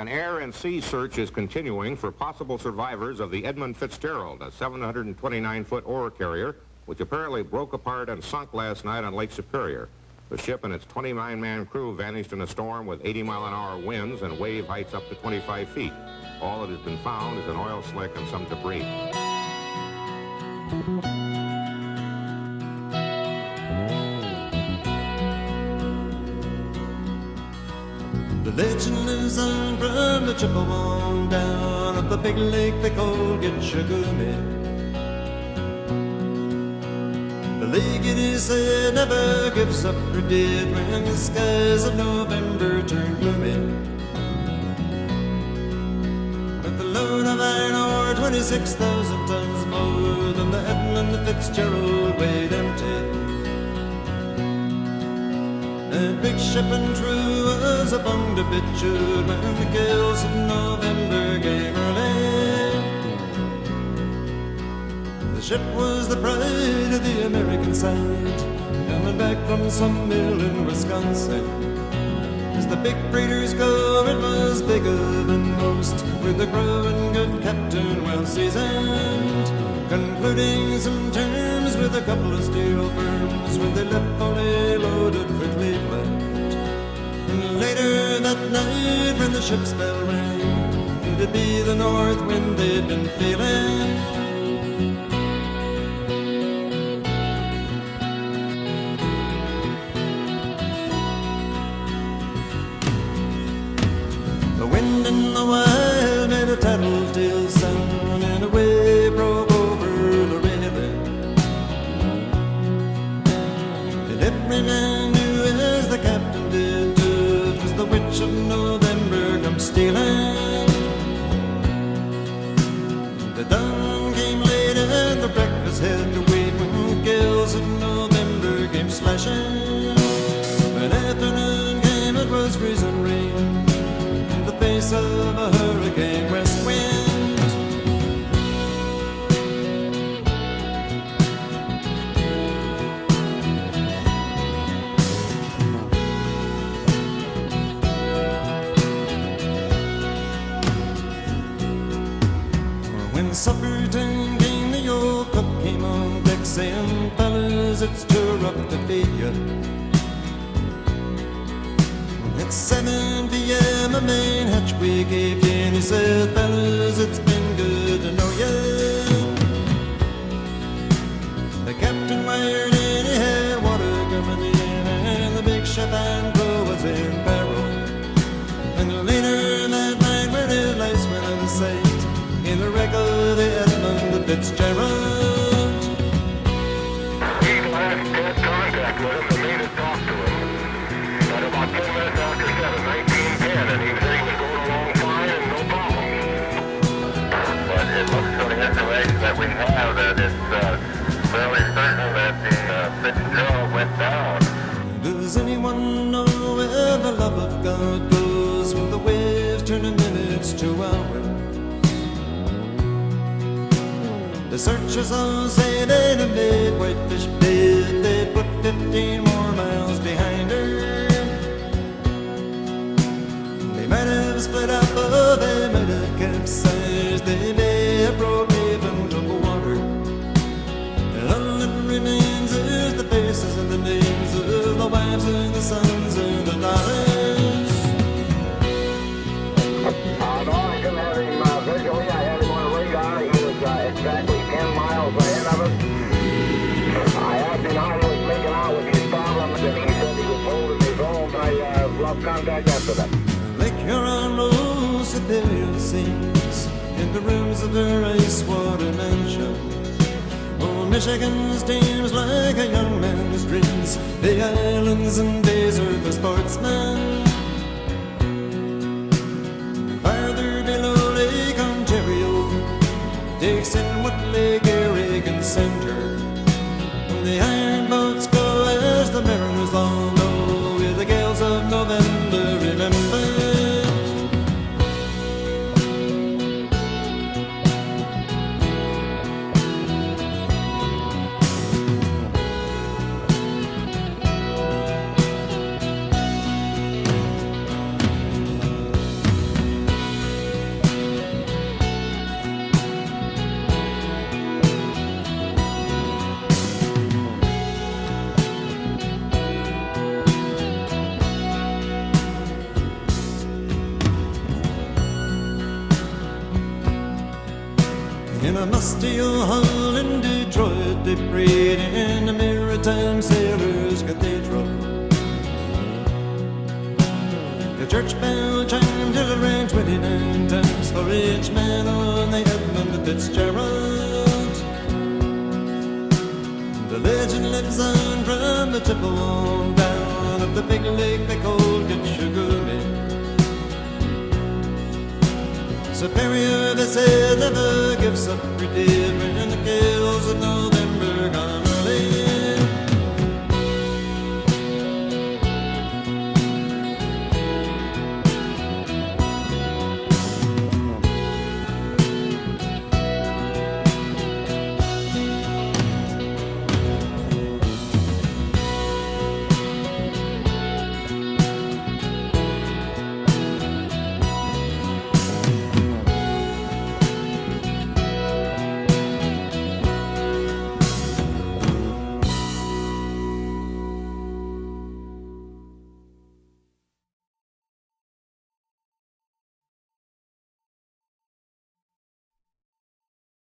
An air and sea search is continuing for possible survivors of the Edmund Fitzgerald, a 729-foot ore carrier, which apparently broke apart and sunk last night on Lake Superior. The ship and its 29-man crew vanished in a storm with 80-mile-an-hour winds and wave heights up to 25 feet. All that has been found is an oil slick and some debris. The legend lives on from the Chippewa down of the big lake they call Gitchagumi. The lake, it is said, never gives up her dead when the skies of November turn gloomy. With the load of iron ore, 26,000 tons more than the Edmund Fitzgerald weighed empty. That big ship and true was upon the bitude when the gales of November came early. The ship was the pride of the American side, coming back from some mill in Wisconsin. As the big freighters go, it was bigger than most, with a crew and good captain well seasoned, concluding some terms with a couple of steel firms when they left fully loaded for Cleveland. And later that night when the ship's bell rang, it'd be the north wind they'd been feeling. The wind in the wild made a tattletale sound, and a wave broke over the railing. And every man knew, as the captain did too, it was the witch of November come stealing. The dawn came late and the breakfast had to wait when the gales of November came slashing. When afternoon came, it was freezing rain, face of a hurricane west wind. When supper time came, the old cook came on deck saying, "Fellas, it's too rough to feed you." At 7 p.m. a main hatchway caved in. He said, "Fellas, it's been good to know ya." The captain wired in, he had water coming in, and the big ship and crew was in peril. And later that night when his lights went out of sight, in the wreck of the Edmund Fitzgerald. He last had contact with him for me to talk to him. At about 10 minutes after 7, 1910, and he said he was going along fine and no problem. But it looks from the information that we have that it's fairly certain that the Fitzgerald went down. Does anyone know where the love of God goes when the waves turn the minutes to hours? The searchers all say they'd have made Whitefish Bay, they'd put 15 more miles behind her. They might have split up, or they might have capsized, they may have broke even to the water. And all that remains is the faces and the names of the wives and the sons and the daughters. No, I couldn't have him visually. I had him on radar. He was exactly 10 miles ahead of us. I asked him how he was making out with his problems, and he said he was holding his own. I lost contact after that. Lake Huron rose Superior sings in the rooms of her ice-water mansion. Oh, Michigan steams like a young man's dreams. The islands and bays are the sportsman. Farther below Lake Ontario takes in what Lake Erie can center. The iron boats go as the mariners all know, with the gales of November remembered. In a musty old hall in Detroit, they prayed in the Maritime Sailors' Cathedral. The church bell chimed till it rang 29 times for each man on the Edmund Fitzgerald. The legend lives on from the Chippewa down of the big lake they called Gitchagumi. Superior, they said, never gives up your dead when the gales of no